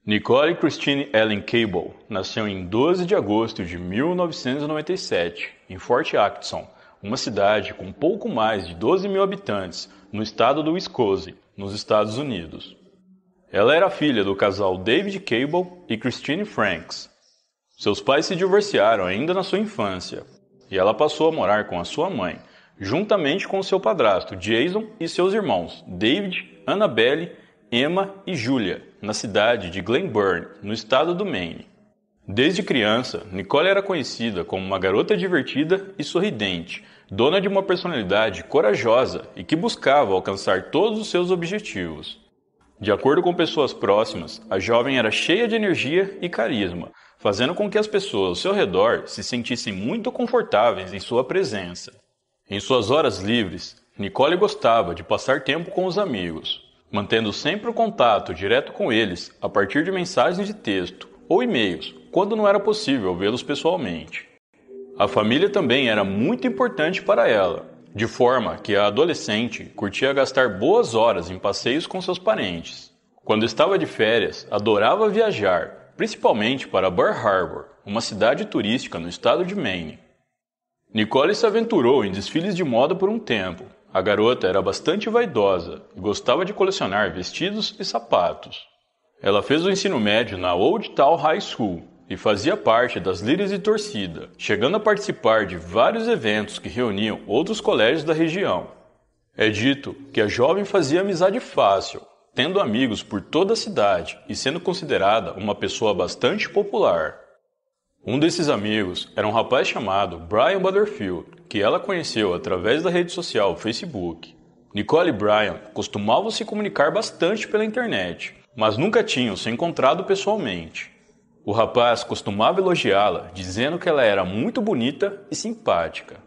Nicole Christine Ellen Cable nasceu em 12 de agosto de 1997, em Fort Atkinson, uma cidade com pouco mais de 12 mil habitantes, no estado do Wisconsin, nos Estados Unidos. Ela era filha do casal David Cable e Christine Franks. Seus pais se divorciaram ainda na sua infância, e ela passou a morar com a sua mãe, juntamente com seu padrasto Jason e seus irmãos David, Annabelle, Emma e Julia, na cidade de Glen Burnie, no estado do Maine. Desde criança, Nicole era conhecida como uma garota divertida e sorridente, dona de uma personalidade corajosa e que buscava alcançar todos os seus objetivos. De acordo com pessoas próximas, a jovem era cheia de energia e carisma, fazendo com que as pessoas ao seu redor se sentissem muito confortáveis em sua presença. Em suas horas livres, Nicole gostava de passar tempo com os amigos, mantendo sempre o contato direto com eles a partir de mensagens de texto ou e-mails, quando não era possível vê-los pessoalmente. A família também era muito importante para ela, de forma que a adolescente curtia gastar boas horas em passeios com seus parentes. Quando estava de férias, adorava viajar, principalmente para Bar Harbor, uma cidade turística no estado de Maine. Nicole se aventurou em desfiles de moda por um tempo. A garota era bastante vaidosa e gostava de colecionar vestidos e sapatos. Ela fez o ensino médio na Old Town High School e fazia parte das líderes de torcida, chegando a participar de vários eventos que reuniam outros colégios da região. É dito que a jovem fazia amizade fácil, tendo amigos por toda a cidade e sendo considerada uma pessoa bastante popular. Um desses amigos era um rapaz chamado Brian Butterfield, que ela conheceu através da rede social Facebook. Nicole e Brian costumavam se comunicar bastante pela internet, mas nunca tinham se encontrado pessoalmente. O rapaz costumava elogiá-la, dizendo que ela era muito bonita e simpática.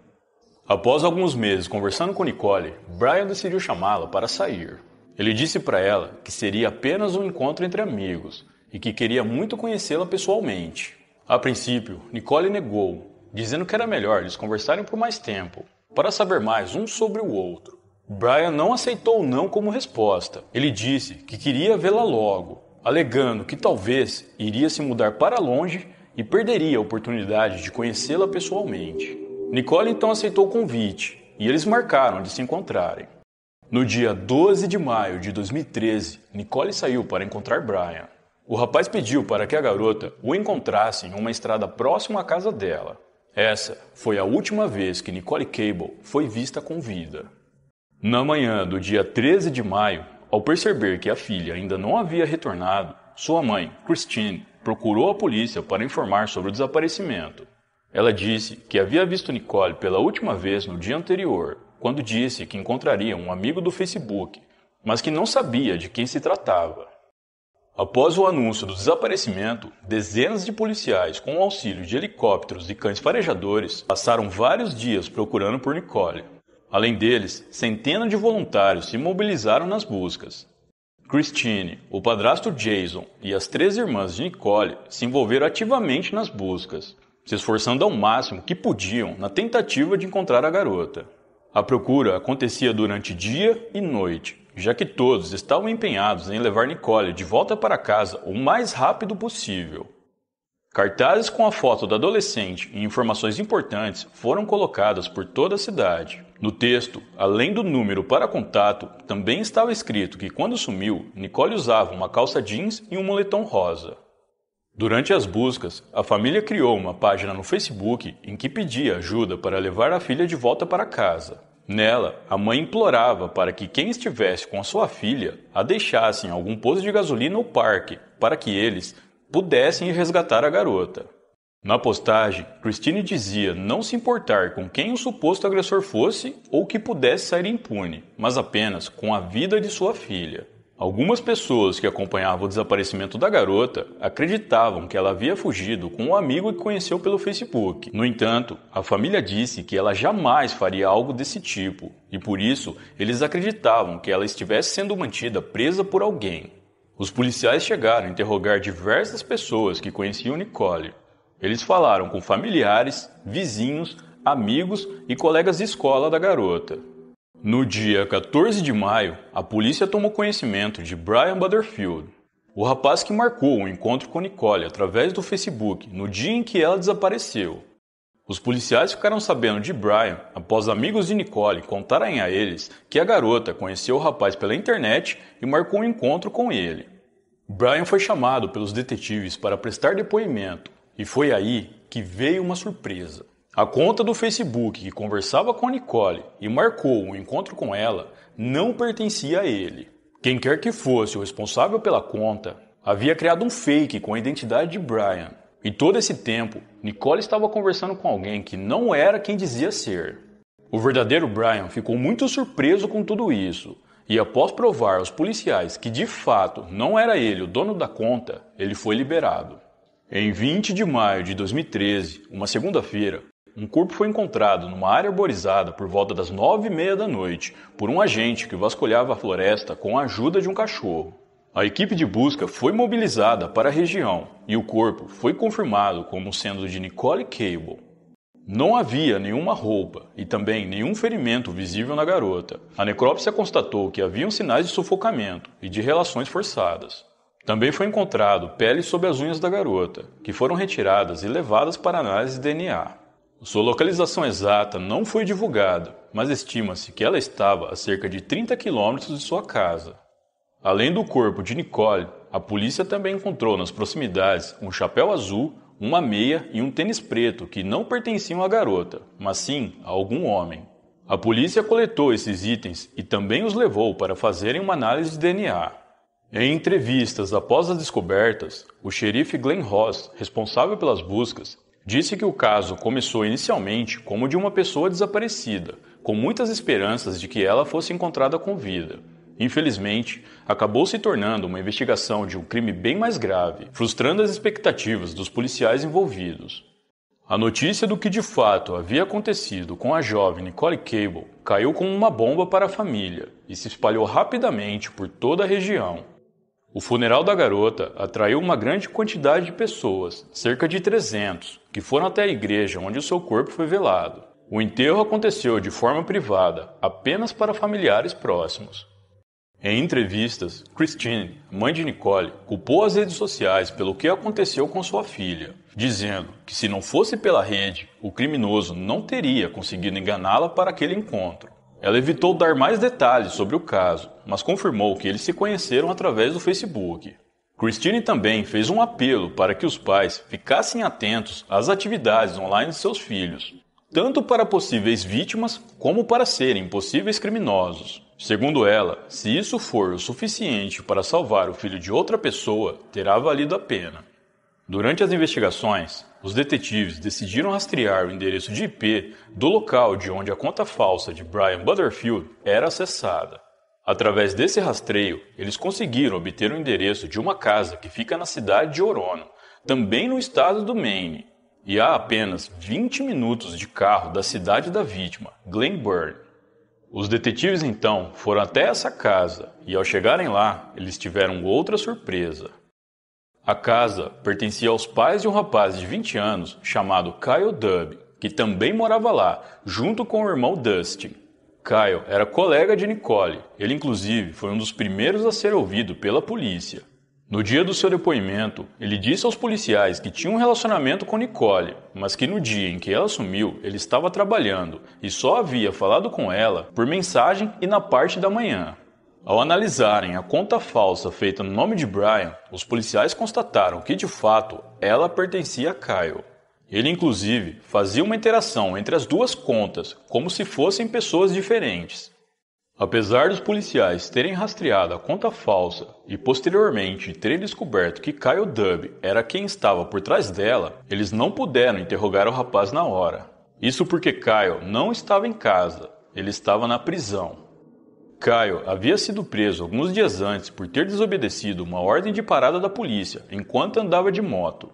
Após alguns meses conversando com Nicole, Brian decidiu chamá-la para sair. Ele disse para ela que seria apenas um encontro entre amigos e que queria muito conhecê-la pessoalmente. A princípio, Nicole negou, dizendo que era melhor eles conversarem por mais tempo, para saber mais um sobre o outro. Brian não aceitou o não como resposta. Ele disse que queria vê-la logo, alegando que talvez iria se mudar para longe e perderia a oportunidade de conhecê-la pessoalmente. Nicole então aceitou o convite e eles marcaram de se encontrarem. No dia 12 de maio de 2013, Nicole saiu para encontrar Brian. O rapaz pediu para que a garota o encontrasse em uma estrada próxima à casa dela. Essa foi a última vez que Nicole Cable foi vista com vida. Na manhã do dia 13 de maio, ao perceber que a filha ainda não havia retornado, sua mãe, Christine, procurou a polícia para informar sobre o desaparecimento. Ela disse que havia visto Nicole pela última vez no dia anterior, quando disse que encontraria um amigo do Facebook, mas que não sabia de quem se tratava. Após o anúncio do desaparecimento, dezenas de policiais, com o auxílio de helicópteros e cães farejadores, passaram vários dias procurando por Nicole. Além deles, centenas de voluntários se mobilizaram nas buscas. Christine, o padrasto Jason e as 3 irmãs de Nicole se envolveram ativamente nas buscas, se esforçando ao máximo que podiam na tentativa de encontrar a garota. A procura acontecia durante dia e noite, já que todos estavam empenhados em levar Nicole de volta para casa o mais rápido possível. Cartazes com a foto da adolescente e informações importantes foram colocadas por toda a cidade. No texto, além do número para contato, também estava escrito que quando sumiu, Nicole usava uma calça jeans e um moletom rosa. Durante as buscas, a família criou uma página no Facebook em que pedia ajuda para levar a filha de volta para casa. Nela, a mãe implorava para que quem estivesse com a sua filha a deixasse em algum posto de gasolina ou parque, para que eles pudessem resgatar a garota. Na postagem, Christine dizia não se importar com quem o suposto agressor fosse ou que pudesse sair impune, mas apenas com a vida de sua filha. Algumas pessoas que acompanhavam o desaparecimento da garota acreditavam que ela havia fugido com um amigo que conheceu pelo Facebook. No entanto, a família disse que ela jamais faria algo desse tipo, e por isso eles acreditavam que ela estivesse sendo mantida presa por alguém. Os policiais chegaram a interrogar diversas pessoas que conheciam Nicole. Eles falaram com familiares, vizinhos, amigos e colegas de escola da garota. No dia 14 de maio, a polícia tomou conhecimento de Brian Butterfield. o rapaz que marcou o encontro com Nicole através do Facebook no dia em que ela desapareceu. Os policiais ficaram sabendo de Brian após amigos de Nicole contarem a eles que a garota conheceu o rapaz pela internet e marcou um encontro com ele. Brian foi chamado pelos detetives para prestar depoimento e foi aí que veio uma surpresa. A conta do Facebook que conversava com Nicole e marcou um encontro com ela não pertencia a ele. Quem quer que fosse o responsável pela conta havia criado um fake com a identidade de Brian. E todo esse tempo, Nicole estava conversando com alguém que não era quem dizia ser. O verdadeiro Brian ficou muito surpreso com tudo isso, e após provar aos policiais que de fato não era ele o dono da conta, ele foi liberado. Em 20 de maio de 2013, uma segunda-feira, um corpo foi encontrado numa área arborizada por volta das 9h30 da noite por um agente que vasculhava a floresta com a ajuda de um cachorro. A equipe de busca foi mobilizada para a região e o corpo foi confirmado como sendo de Nicole Cable. Não havia nenhuma roupa e também nenhum ferimento visível na garota. A necrópsia constatou que haviam sinais de sufocamento e de relações forçadas. Também foi encontrado pele sob as unhas da garota, que foram retiradas e levadas para análise de DNA. Sua localização exata não foi divulgada, mas estima-se que ela estava a cerca de 30 quilômetros de sua casa. Além do corpo de Nicole, a polícia também encontrou nas proximidades um chapéu azul, uma meia e um tênis preto que não pertenciam à garota, mas sim a algum homem. A polícia coletou esses itens e também os levou para fazerem uma análise de DNA. Em entrevistas após as descobertas, o xerife Glenn Ross, responsável pelas buscas, disse que o caso começou inicialmente como de uma pessoa desaparecida, com muitas esperanças de que ela fosse encontrada com vida. Infelizmente, acabou se tornando uma investigação de um crime bem mais grave, frustrando as expectativas dos policiais envolvidos. A notícia do que de fato havia acontecido com a jovem Nicole Cable caiu como uma bomba para a família e se espalhou rapidamente por toda a região. O funeral da garota atraiu uma grande quantidade de pessoas, cerca de 300, que foram até a igreja onde o seu corpo foi velado. O enterro aconteceu de forma privada, apenas para familiares próximos. Em entrevistas, Christine, mãe de Nicole, culpou as redes sociais pelo que aconteceu com sua filha, dizendo que se não fosse pela rede, o criminoso não teria conseguido enganá-la para aquele encontro. Ela evitou dar mais detalhes sobre o caso, mas confirmou que eles se conheceram através do Facebook. Christine também fez um apelo para que os pais ficassem atentos às atividades online de seus filhos, tanto para possíveis vítimas como para serem possíveis criminosos. Segundo ela, se isso for o suficiente para salvar o filho de outra pessoa, terá valido a pena. Durante as investigações, os detetives decidiram rastrear o endereço de IP do local de onde a conta falsa de Brian Butterfield era acessada. Através desse rastreio, eles conseguiram obter o endereço de uma casa que fica na cidade de Orono, também no estado do Maine, e a apenas 20 minutos de carro da cidade da vítima, Glenburn. Os detetives então foram até essa casa e ao chegarem lá, eles tiveram outra surpresa. A casa pertencia aos pais de um rapaz de 20 anos chamado Kyle Dubb, que também morava lá, junto com o irmão Dustin. Kyle era colega de Nicole, ele inclusive foi um dos primeiros a ser ouvido pela polícia. No dia do seu depoimento, ele disse aos policiais que tinha um relacionamento com Nicole, mas que no dia em que ela sumiu, ele estava trabalhando e só havia falado com ela por mensagem e na parte da manhã. Ao analisarem a conta falsa feita no nome de Brian, os policiais constataram que de fato ela pertencia a Kyle. Ele inclusive fazia uma interação entre as duas contas, como se fossem pessoas diferentes. Apesar dos policiais terem rastreado a conta falsa e posteriormente terem descoberto que Kyle Dubb era quem estava por trás dela, eles não puderam interrogar o rapaz na hora. Isso porque Kyle não estava em casa, ele estava na prisão. Kyle havia sido preso alguns dias antes por ter desobedecido uma ordem de parada da polícia enquanto andava de moto.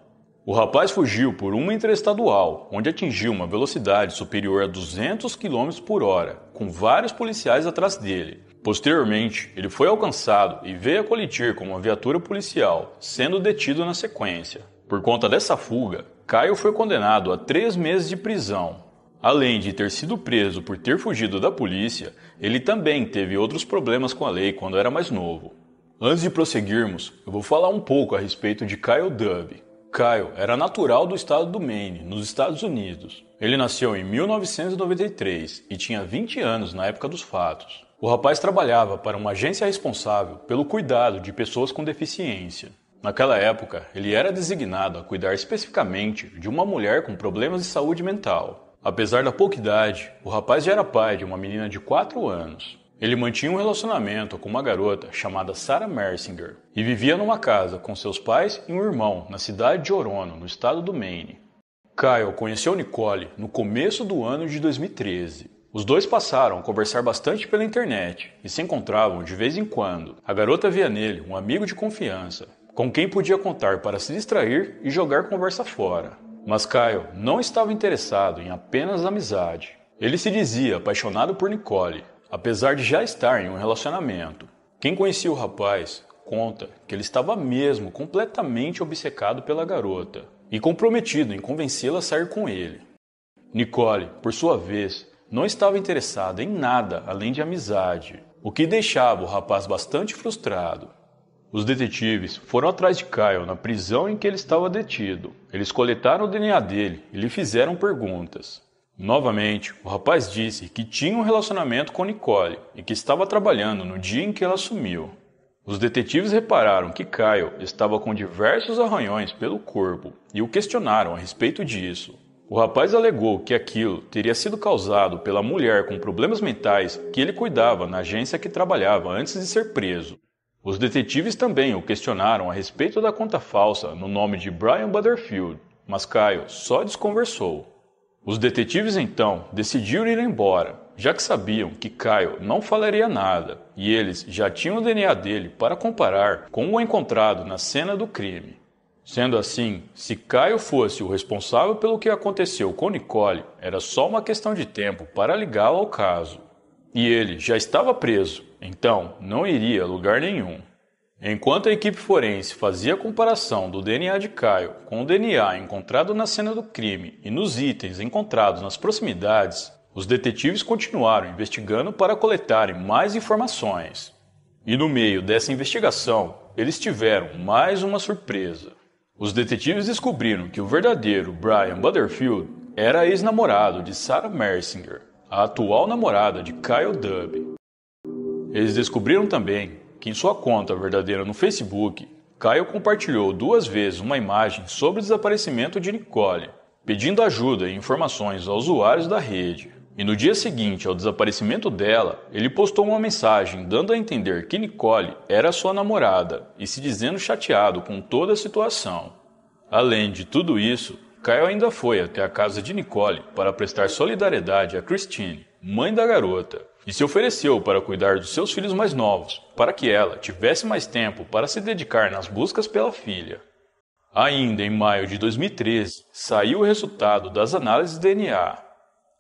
O rapaz fugiu por uma interestadual, onde atingiu uma velocidade superior a 200 km por hora, com vários policiais atrás dele. Posteriormente, ele foi alcançado e veio a colidir com uma viatura policial, sendo detido na sequência. Por conta dessa fuga, Kyle foi condenado a 3 meses de prisão. Além de ter sido preso por ter fugido da polícia, ele também teve outros problemas com a lei quando era mais novo. Antes de prosseguirmos, eu vou falar um pouco a respeito de Kyle Dubh. Kyle era natural do estado do Maine, nos Estados Unidos. Ele nasceu em 1993 e tinha 20 anos na época dos fatos. O rapaz trabalhava para uma agência responsável pelo cuidado de pessoas com deficiência. Naquela época, ele era designado a cuidar especificamente de uma mulher com problemas de saúde mental. Apesar da pouca idade, o rapaz já era pai de uma menina de 4 anos. Ele mantinha um relacionamento com uma garota chamada Sarah Mersinger e vivia numa casa com seus pais e um irmão na cidade de Orono, no estado do Maine. Kyle conheceu Nicole no começo do ano de 2013. Os dois passaram a conversar bastante pela internet e se encontravam de vez em quando. A garota via nele um amigo de confiança, com quem podia contar para se distrair e jogar conversa fora. Mas Kyle não estava interessado em apenas amizade. Ele se dizia apaixonado por Nicole, apesar de já estar em um relacionamento. Quem conhecia o rapaz conta que ele estava mesmo completamente obcecado pela garota e comprometido em convencê-la a sair com ele. Nicole, por sua vez, não estava interessada em nada além de amizade, o que deixava o rapaz bastante frustrado. Os detetives foram atrás de Kyle na prisão em que ele estava detido. Eles coletaram o DNA dele e lhe fizeram perguntas. Novamente, o rapaz disse que tinha um relacionamento com Nicole e que estava trabalhando no dia em que ela sumiu. Os detetives repararam que Kyle estava com diversos arranhões pelo corpo e o questionaram a respeito disso. O rapaz alegou que aquilo teria sido causado pela mulher com problemas mentais que ele cuidava na agência que trabalhava antes de ser preso. Os detetives também o questionaram a respeito da conta falsa no nome de Brian Butterfield, mas Kyle só desconversou. Os detetives então decidiram ir embora, já que sabiam que Kyle não falaria nada e eles já tinham o DNA dele para comparar com o encontrado na cena do crime. Sendo assim, se Kyle fosse o responsável pelo que aconteceu com Nicole, era só uma questão de tempo para ligá-lo ao caso. E ele já estava preso, então não iria a lugar nenhum. Enquanto a equipe forense fazia a comparação do DNA de Kyle com o DNA encontrado na cena do crime e nos itens encontrados nas proximidades, os detetives continuaram investigando para coletarem mais informações. E no meio dessa investigação, eles tiveram mais uma surpresa. Os detetives descobriram que o verdadeiro Brian Butterfield era ex-namorado de Sarah Mersinger, a atual namorada de Kyle Dubh. Eles descobriram também que em sua conta verdadeira no Facebook, Kyle compartilhou 2 vezes uma imagem sobre o desaparecimento de Nicole, pedindo ajuda e informações aos usuários da rede. E no dia seguinte ao desaparecimento dela, ele postou uma mensagem dando a entender que Nicole era sua namorada e se dizendo chateado com toda a situação. Além de tudo isso, Kyle ainda foi até a casa de Nicole para prestar solidariedade a Christine, mãe da garota, e se ofereceu para cuidar dos seus filhos mais novos, para que ela tivesse mais tempo para se dedicar nas buscas pela filha. Ainda em maio de 2013, saiu o resultado das análises de DNA.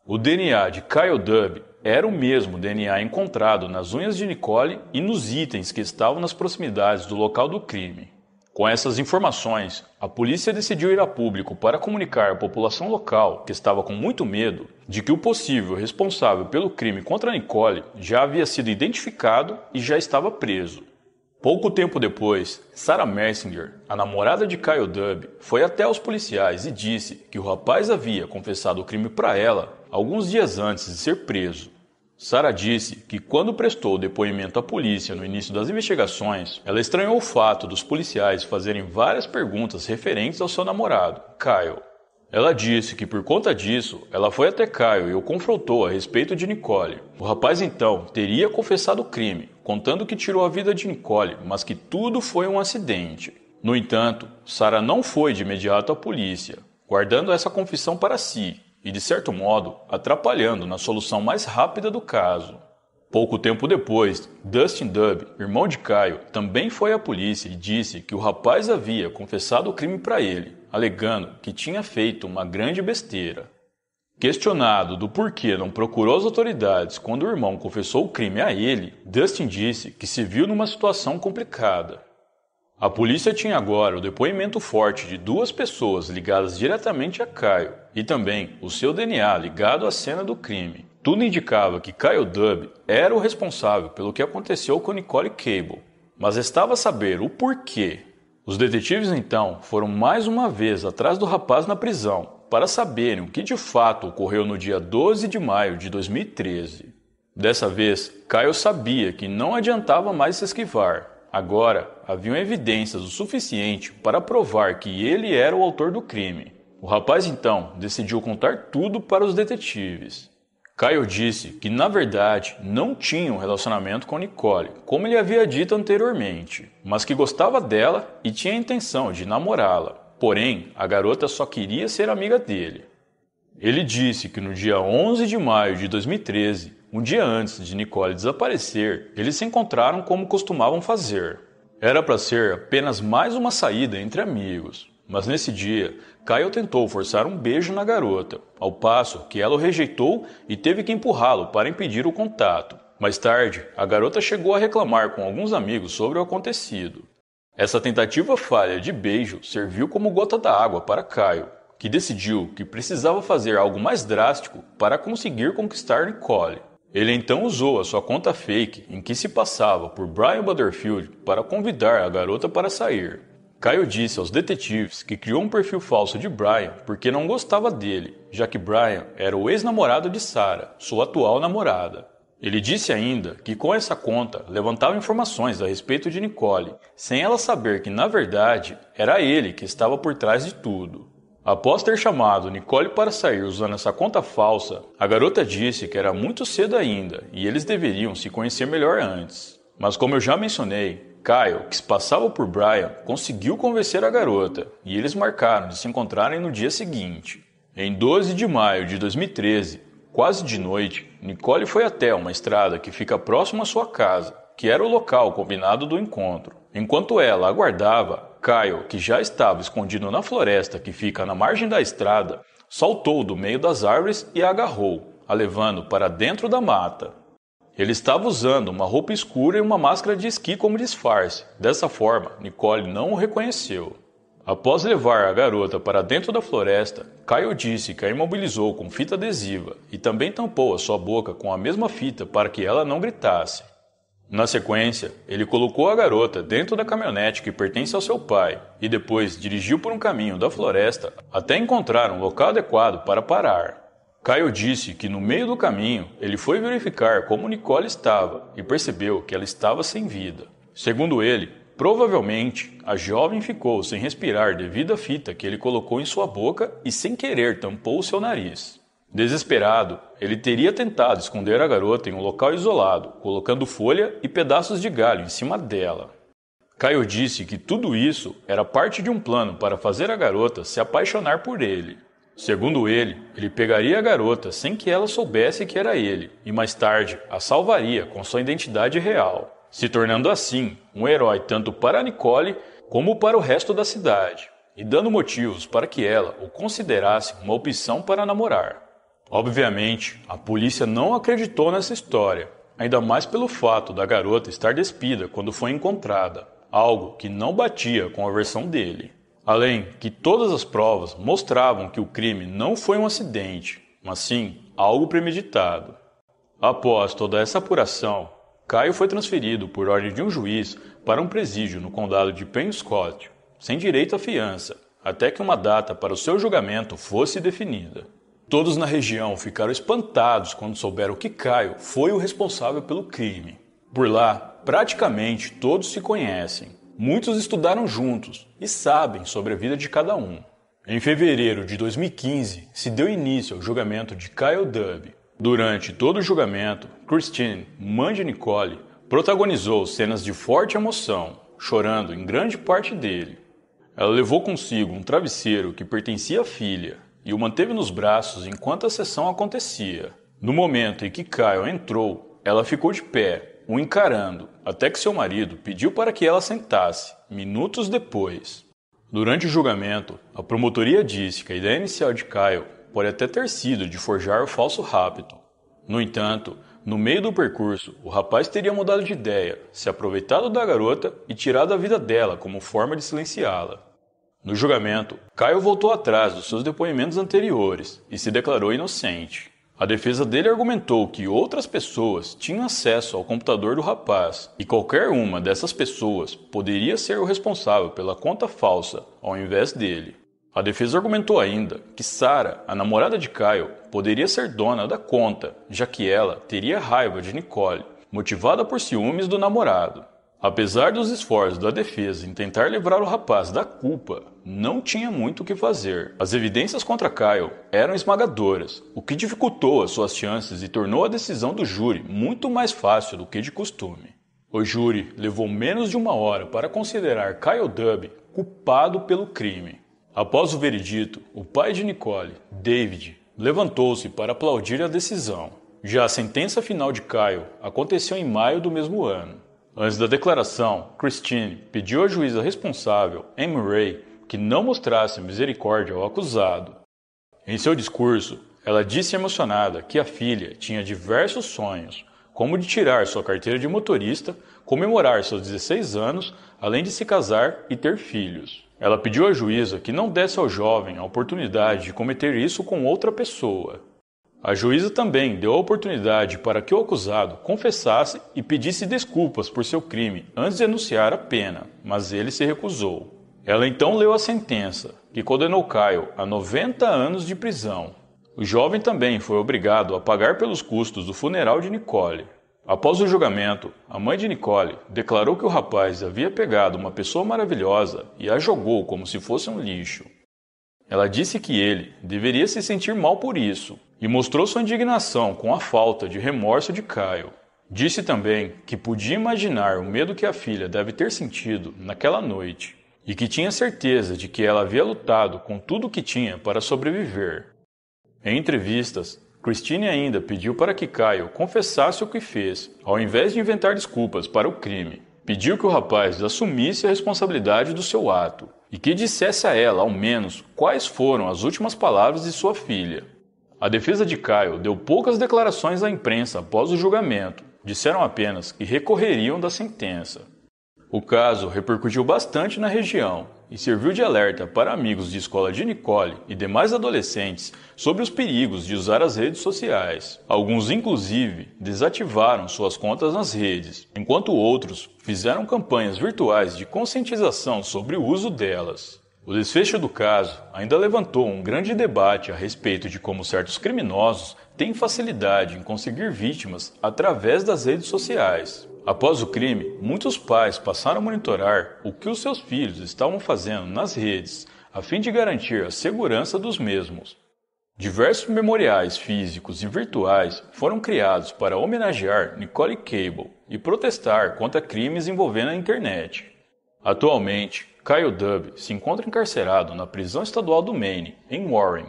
O DNA de Kyle Dubh era o mesmo DNA encontrado nas unhas de Nicole e nos itens que estavam nas proximidades do local do crime. Com essas informações, a polícia decidiu ir a público para comunicar à população local, que estava com muito medo, de que o possível responsável pelo crime contra Nicole já havia sido identificado e já estava preso. Pouco tempo depois, Sarah Mersinger, a namorada de Kyle Dubh, foi até os policiais e disse que o rapaz havia confessado o crime para ela alguns dias antes de ser preso. Sarah disse que quando prestou depoimento à polícia no início das investigações, ela estranhou o fato dos policiais fazerem várias perguntas referentes ao seu namorado, Kyle. Ela disse que por conta disso, ela foi até Kyle e o confrontou a respeito de Nicole. O rapaz então teria confessado o crime, contando que tirou a vida de Nicole, mas que tudo foi um acidente. No entanto, Sarah não foi de imediato à polícia, guardando essa confissão para si e, de certo modo, atrapalhando na solução mais rápida do caso. Pouco tempo depois, Dustin Dubh, irmão de Kyle, também foi à polícia e disse que o rapaz havia confessado o crime para ele, alegando que tinha feito uma grande besteira. Questionado do porquê não procurou as autoridades quando o irmão confessou o crime a ele, Dustin disse que se viu numa situação complicada. A polícia tinha agora o depoimento forte de 2 pessoas ligadas diretamente a Kyle e também o seu DNA ligado à cena do crime. Tudo indicava que Kyle Dubh era o responsável pelo que aconteceu com Nicole Cable. mas restava saber o porquê. Os detetives então foram mais uma vez atrás do rapaz na prisão para saberem o que de fato ocorreu no dia 12 de maio de 2013. Dessa vez, Kyle sabia que não adiantava mais se esquivar. Agora, haviam evidências o suficiente para provar que ele era o autor do crime. O rapaz então decidiu contar tudo para os detetives. Kyle disse que na verdade não tinha um relacionamento com Nicole, como ele havia dito anteriormente, mas que gostava dela e tinha a intenção de namorá-la. Porém, a garota só queria ser amiga dele. Ele disse que no dia 11 de maio de 2013, um dia antes de Nicole desaparecer, eles se encontraram como costumavam fazer. Era para ser apenas mais uma saída entre amigos, mas nesse dia, Kyle tentou forçar um beijo na garota, ao passo que ela o rejeitou e teve que empurrá-lo para impedir o contato. Mais tarde, a garota chegou a reclamar com alguns amigos sobre o acontecido. Essa tentativa falha de beijo serviu como gota d'água para Kyle, que decidiu que precisava fazer algo mais drástico para conseguir conquistar Nicole. Ele então usou a sua conta fake em que se passava por Brian Butterfield para convidar a garota para sair. Kyle disse aos detetives que criou um perfil falso de Brian porque não gostava dele, já que Brian era o ex-namorado de Sarah, sua atual namorada. Ele disse ainda que com essa conta levantava informações a respeito de Nicole, sem ela saber que na verdade era ele que estava por trás de tudo. Após ter chamado Nicole para sair usando essa conta falsa, a garota disse que era muito cedo ainda e eles deveriam se conhecer melhor antes. Mas como eu já mencionei, Kyle, que se passava por Brian, conseguiu convencer a garota e eles marcaram de se encontrarem no dia seguinte. Em 12 de maio de 2013, quase de noite, Nicole foi até uma estrada que fica próximo à sua casa, que era o local combinado do encontro. Enquanto ela aguardava, Kyle, que já estava escondido na floresta que fica na margem da estrada, saltou do meio das árvores e a agarrou, a levando para dentro da mata. Ele estava usando uma roupa escura e uma máscara de esqui como disfarce. Dessa forma, Nicole não o reconheceu. Após levar a garota para dentro da floresta, Kyle disse que a imobilizou com fita adesiva e também tampou a sua boca com a mesma fita para que ela não gritasse. Na sequência, ele colocou a garota dentro da caminhonete que pertence ao seu pai e depois dirigiu por um caminho da floresta até encontrar um local adequado para parar. Kyle disse que no meio do caminho ele foi verificar como Nicole estava e percebeu que ela estava sem vida. Segundo ele, provavelmente a jovem ficou sem respirar devido à fita que ele colocou em sua boca e sem querer tampou seu nariz. Desesperado, ele teria tentado esconder a garota em um local isolado, colocando folha e pedaços de galho em cima dela. Kyle disse que tudo isso era parte de um plano para fazer a garota se apaixonar por ele. Segundo ele pegaria a garota sem que ela soubesse que era ele, e mais tarde a salvaria com sua identidade real, se tornando assim um herói tanto para Nicole como para o resto da cidade, e dando motivos para que ela o considerasse uma opção para namorar. Obviamente, a polícia não acreditou nessa história, ainda mais pelo fato da garota estar despida quando foi encontrada, algo que não batia com a versão dele. Além que todas as provas mostravam que o crime não foi um acidente, mas sim algo premeditado. Após toda essa apuração, Kyle foi transferido por ordem de um juiz para um presídio no condado de Pennscott, sem direito à fiança, até que uma data para o seu julgamento fosse definida. Todos na região ficaram espantados quando souberam que Kyle foi o responsável pelo crime. Por lá, praticamente todos se conhecem. Muitos estudaram juntos e sabem sobre a vida de cada um. Em fevereiro de 2015, se deu início ao julgamento de Kyle Dubb. Durante todo o julgamento, Christine, mãe de Nicole, protagonizou cenas de forte emoção, chorando em grande parte dele. Ela levou consigo um travesseiro que pertencia à filha e o manteve nos braços enquanto a sessão acontecia. No momento em que Kyle entrou, ela ficou de pé, o encarando, até que seu marido pediu para que ela sentasse, minutos depois. Durante o julgamento, a promotoria disse que a ideia inicial de Kyle pode até ter sido de forjar o falso rapto. No entanto, no meio do percurso, o rapaz teria mudado de ideia, se aproveitado da garota e tirado a vida dela como forma de silenciá-la. No julgamento, Kyle voltou atrás dos seus depoimentos anteriores e se declarou inocente. A defesa dele argumentou que outras pessoas tinham acesso ao computador do rapaz e qualquer uma dessas pessoas poderia ser o responsável pela conta falsa ao invés dele. A defesa argumentou ainda que Sarah, a namorada de Kyle, poderia ser dona da conta, já que ela teria raiva de Nicole, motivada por ciúmes do namorado. Apesar dos esforços da defesa em tentar livrar o rapaz da culpa, não tinha muito o que fazer. As evidências contra Kyle eram esmagadoras, o que dificultou as suas chances e tornou a decisão do júri muito mais fácil do que de costume. O júri levou menos de 1 hora para considerar Kyle Dubé culpado pelo crime. Após o veredito, o pai de Nicole, David, levantou-se para aplaudir a decisão. Já a sentença final de Kyle aconteceu em maio do mesmo ano. Antes da declaração, Christine pediu à juíza responsável, Amy Ray, que não mostrasse misericórdia ao acusado. Em seu discurso, ela disse emocionada que a filha tinha diversos sonhos, como de tirar sua carteira de motorista, comemorar seus 16 anos, além de se casar e ter filhos. Ela pediu à juíza que não desse ao jovem a oportunidade de cometer isso com outra pessoa. A juíza também deu a oportunidade para que o acusado confessasse e pedisse desculpas por seu crime antes de anunciar a pena, mas ele se recusou. Ela então leu a sentença, que condenou Kyle a 90 anos de prisão. O jovem também foi obrigado a pagar pelos custos do funeral de Nicole. Após o julgamento, a mãe de Nicole declarou que o rapaz havia pegado uma pessoa maravilhosa e a jogou como se fosse um lixo. Ela disse que ele deveria se sentir mal por isso e mostrou sua indignação com a falta de remorso de Kyle. Disse também que podia imaginar o medo que a filha deve ter sentido naquela noite e que tinha certeza de que ela havia lutado com tudo o que tinha para sobreviver. Em entrevistas, Christine ainda pediu para que Kyle confessasse o que fez, ao invés de inventar desculpas para o crime. Pediu que o rapaz assumisse a responsabilidade do seu ato e que dissesse a ela, ao menos, quais foram as últimas palavras de sua filha. A defesa de Kyle deu poucas declarações à imprensa após o julgamento. Disseram apenas que recorreriam da sentença. O caso repercutiu bastante na região e serviu de alerta para amigos de escola de Nicole e demais adolescentes sobre os perigos de usar as redes sociais. Alguns, inclusive, desativaram suas contas nas redes, enquanto outros fizeram campanhas virtuais de conscientização sobre o uso delas. O desfecho do caso ainda levantou um grande debate a respeito de como certos criminosos têm facilidade em conseguir vítimas através das redes sociais. Após o crime, muitos pais passaram a monitorar o que os seus filhos estavam fazendo nas redes, a fim de garantir a segurança dos mesmos. Diversos memoriais físicos e virtuais foram criados para homenagear Nicole Cable e protestar contra crimes envolvendo a internet. Atualmente, Kyle Dubé se encontra encarcerado na prisão estadual do Maine, em Warren.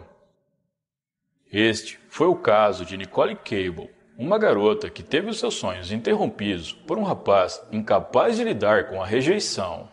Este foi o caso de Nicole Cable, uma garota que teve os seus sonhos interrompidos por um rapaz incapaz de lidar com a rejeição.